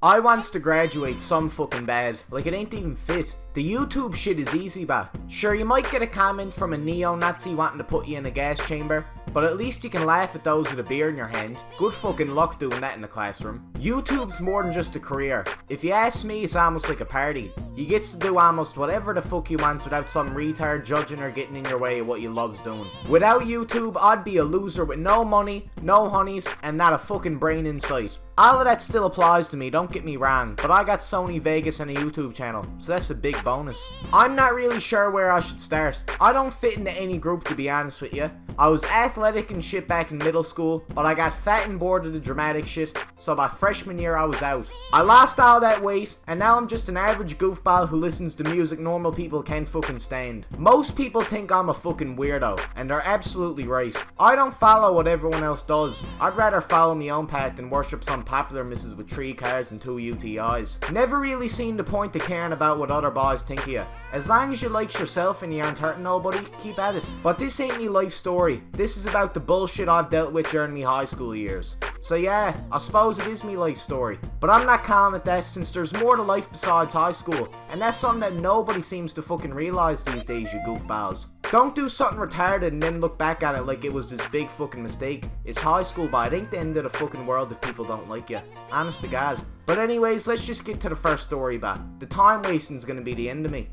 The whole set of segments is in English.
I wants to graduate some fucking bad, like it ain't even fit. The YouTube shit is easy, bah. Sure, you might get a comment from a neo-Nazi wanting to put you in a gas chamber, but at least you can laugh at those with a beer in your hand. Good fucking luck doing that in the classroom. YouTube's more than just a career. If you ask me, it's almost like a party. You get to do almost whatever the fuck you want without some retard judging or getting in your way of what you loves doing. Without YouTube, I'd be a loser with no money, no honeys, and not a fucking brain in sight. All of that still applies to me, don't get me wrong, but I got Sony Vegas and a YouTube channel, so that's a big bonus. I'm not really sure where I should start. I don't fit into any group, to be honest with you. I was athletic and shit back in middle school, but I got fat and bored of the dramatic shit, so by freshman year I was out. I lost all that weight, and now I'm just an average goofball who listens to music normal people can't fucking stand. Most people think I'm a fucking weirdo, and they're absolutely right. I don't follow what everyone else does. I'd rather follow my own path than worship some popular missus with 3 cars and 2 UTIs. Never really seen the point of caring about what other boys think of you. As long as you likes yourself and you aren't hurting nobody, keep at it. But this ain't me life story. This is about the bullshit I've dealt with during me high school years. So yeah, I suppose it is me life story. But I'm not calm at that, since there's more to life besides high school. And that's something that nobody seems to fucking realise these days, you goofballs. Don't do something retarded and then look back at it like it was this big fucking mistake. It's high school, but it ain't the end of the fucking world if people don't like you. Honest to God. But anyways, let's just get to the first story, bah. The time wasting's gonna be the end of me.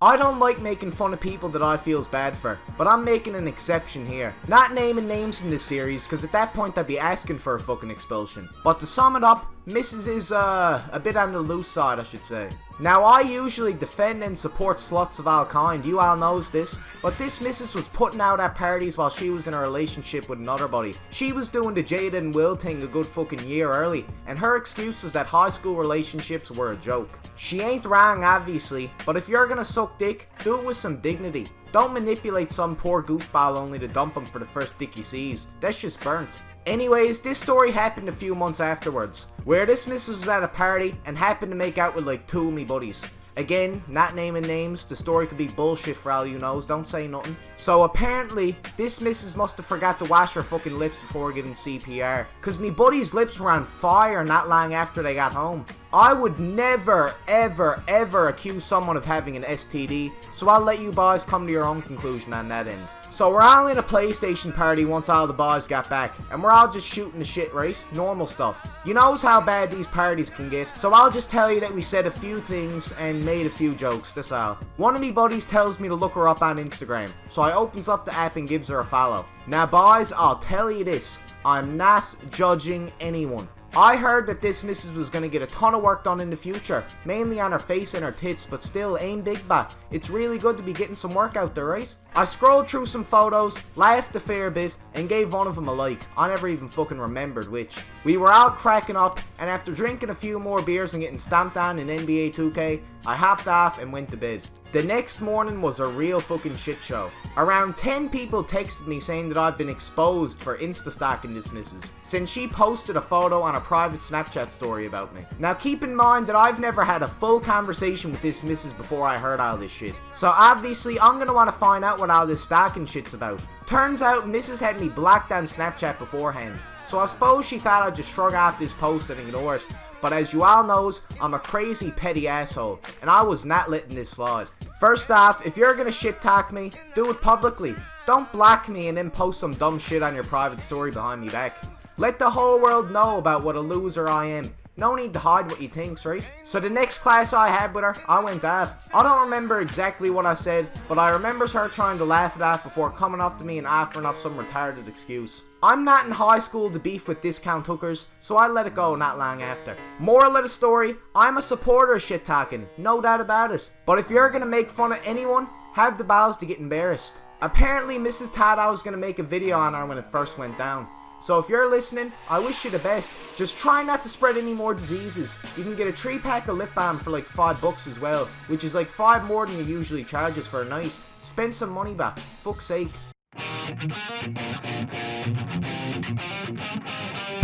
I don't like making fun of people that I feels bad for, but I'm making an exception here. Not naming names in this series, because at that point I'd be asking for a fucking expulsion. But to sum it up, Mrs. is a bit on the loose side, I should say. Now, I usually defend and support sluts of all kind, you all knows this, but this missus was putting out at parties while she was in a relationship with another buddy. She was doing the Jada and Will thing a good fucking year early, and her excuse was that high school relationships were a joke. She ain't wrong, obviously, but if you're gonna suck dick, do it with some dignity. Don't manipulate some poor goofball only to dump him for the first dick he sees. That's just burnt. Anyways, this story happened a few months afterwards, where this missus was at a party and happened to make out with like 2 of me buddies. Again, not naming names, the story could be bullshit for all you knows, don't say nothing. So apparently, this missus must have forgot to wash her fucking lips before giving CPR, cause me buddy's lips were on fire not long after they got home. I would never, ever accuse someone of having an STD, so I'll let you boys come to your own conclusion on that end. So we're all in a PlayStation party once all the boys got back, and we're all just shooting the shit, right? Normal stuff. You knows how bad these parties can get, so I'll just tell you that we said a few things and made a few jokes, that's all. One of me buddies tells me to look her up on Instagram, so I opens up the app and gives her a follow. Now boys, I'll tell you this, I'm not judging anyone. I heard that this missus was going to get a ton of work done in the future, mainly on her face and her tits, but still, aim big bat. It's really good to be getting some work out there, right? I scrolled through some photos, laughed a fair bit, and gave one of them a like. I never even fucking remembered which. We were all cracking up, and after drinking a few more beers and getting stomped on in NBA 2K, I hopped off and went to bed. The next morning was a real fucking shit show. Around 10 people texted me saying that I'd been exposed for insta-stalking this missus, since she posted a photo on a private Snapchat story about me. Now keep in mind that I've never had a full conversation with this missus before I heard all this shit. So obviously I'm gonna want to find out what all this stalking shit's about. Turns out missus had me blocked on Snapchat beforehand, so I suppose she thought I'd just shrug off this post and ignore it. But as you all knows, I'm a crazy petty asshole, and I was not letting this slide. First off, if you're gonna shit talk me, do it publicly. Don't block me and then post some dumb shit on your private story behind me back. Let the whole world know about what a loser I am. No need to hide what you thinks, right? So the next class I had with her, I went off. I don't remember exactly what I said, but I remembers her trying to laugh it off before coming up to me and offering up some retarded excuse. I'm not in high school to beef with discount hookers, so I let it go not long after. Moral of the story, I'm a supporter of shit talking, no doubt about it. But if you're gonna make fun of anyone, have the balls to get embarrassed. Apparently Mrs. thought I was gonna make a video on her when it first went down. So if you're listening, I wish you the best. Just try not to spread any more diseases. You can get a 3-pack of lip balm for like $5 as well, which is like 5 more than you usually charges for a night. Spend some money back, fuck's sake.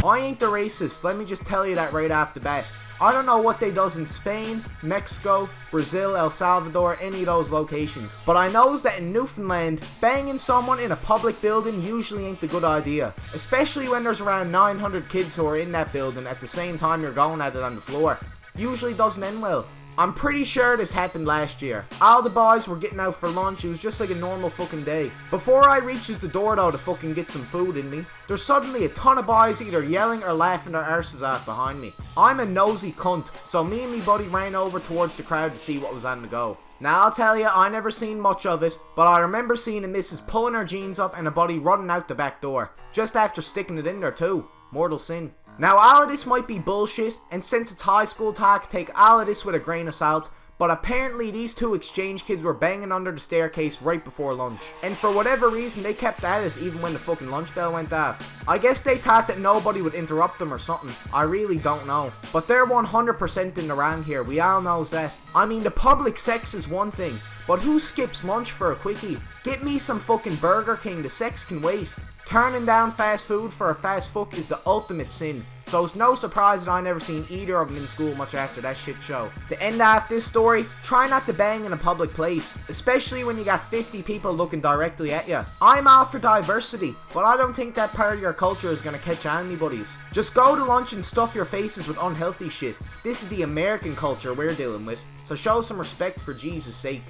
I ain't the racist, let me just tell you that right off the bat. I don't know what they does in Spain, Mexico, Brazil, El Salvador, any of those locations. But I knows that in Newfoundland, banging someone in a public building usually ain't the good idea. Especially when there's around 900 kids who are in that building at the same time you're going at it on the floor. Usually doesn't end well. I'm pretty sure this happened last year. All the boys were getting out for lunch. It was just like a normal fucking day. Before I reaches the door though to fucking get some food in me, there's suddenly a ton of boys either yelling or laughing their arses off behind me. I'm a nosy cunt, so me and me buddy ran over towards the crowd to see what was on the go. Now I'll tell you, I never seen much of it, but I remember seeing a missus pulling her jeans up and a buddy running out the back door, just after sticking it in there too. Mortal sin. Now all of this might be bullshit, and since it's high school talk, take all of this with a grain of salt, but apparently these two exchange kids were banging under the staircase right before lunch. And for whatever reason, they kept at it even when the fucking lunch bell went off. I guess they thought that nobody would interrupt them or something. I really don't know. But they're 100% in the wrong here, we all knows that. I mean, the public sex is one thing, but who skips lunch for a quickie? Get me some fucking Burger King, the sex can wait. Turning down fast food for a fast fuck is the ultimate sin. So it's no surprise that I never seen either of them in school much after that shit show. To end off this story, try not to bang in a public place, especially when you got 50 people looking directly at you. I'm all for diversity, but I don't think that part of your culture is gonna catch on, me buddies. Just go to lunch and stuff your faces with unhealthy shit. This is the American culture we're dealing with, so show some respect for Jesus' sake.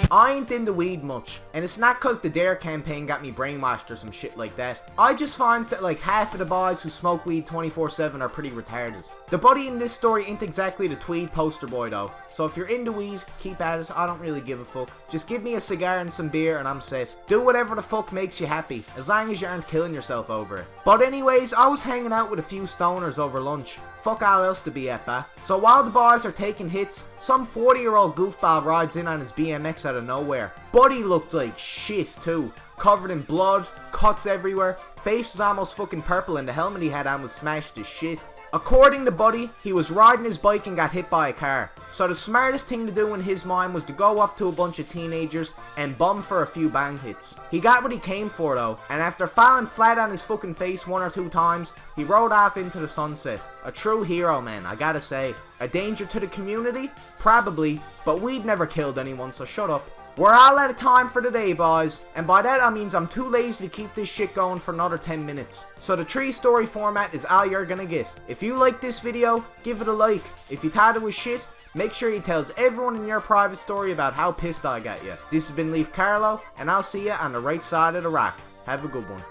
I ain't into weed much, and it's not cause the DARE campaign got me brainwashed or some shit like that. I just finds that like half of the boys who smoke weed 24/7 are pretty retarded. The buddy in this story ain't exactly the tweed poster boy though, so if you're into weed, keep at it, I don't really give a fuck. Just give me a cigar and some beer and I'm set. Do whatever the fuck makes you happy, as long as you aren't killing yourself over it. But anyways, I was hanging out with a few stoners over lunch. Fuck all else to be at, bah. So while the boys are taking hits, some 40-year-old goofball rides in on his BMX out of nowhere. Buddy looked like shit too. Covered in blood, cuts everywhere, face was almost fucking purple and the helmet he had on was smashed to shit. According to Buddy, he was riding his bike and got hit by a car. So the smartest thing to do in his mind was to go up to a bunch of teenagers and bum for a few bang hits. He got what he came for though, and after falling flat on his fucking face 1 or 2 times, he rode off into the sunset. A true hero, man, I gotta say. A danger to the community? Probably, but we'd never killed anyone, so shut up. We're all out of time for today, boys, and by that I means I'm too lazy to keep this shit going for another 10 minutes. So the 3-story format is all you're gonna get. If you like this video, give it a like. If you thought it was shit, make sure you tells everyone in your private story about how pissed I got you. This has been Leaf Carlo, and I'll see you on the right side of the rock. Have a good one.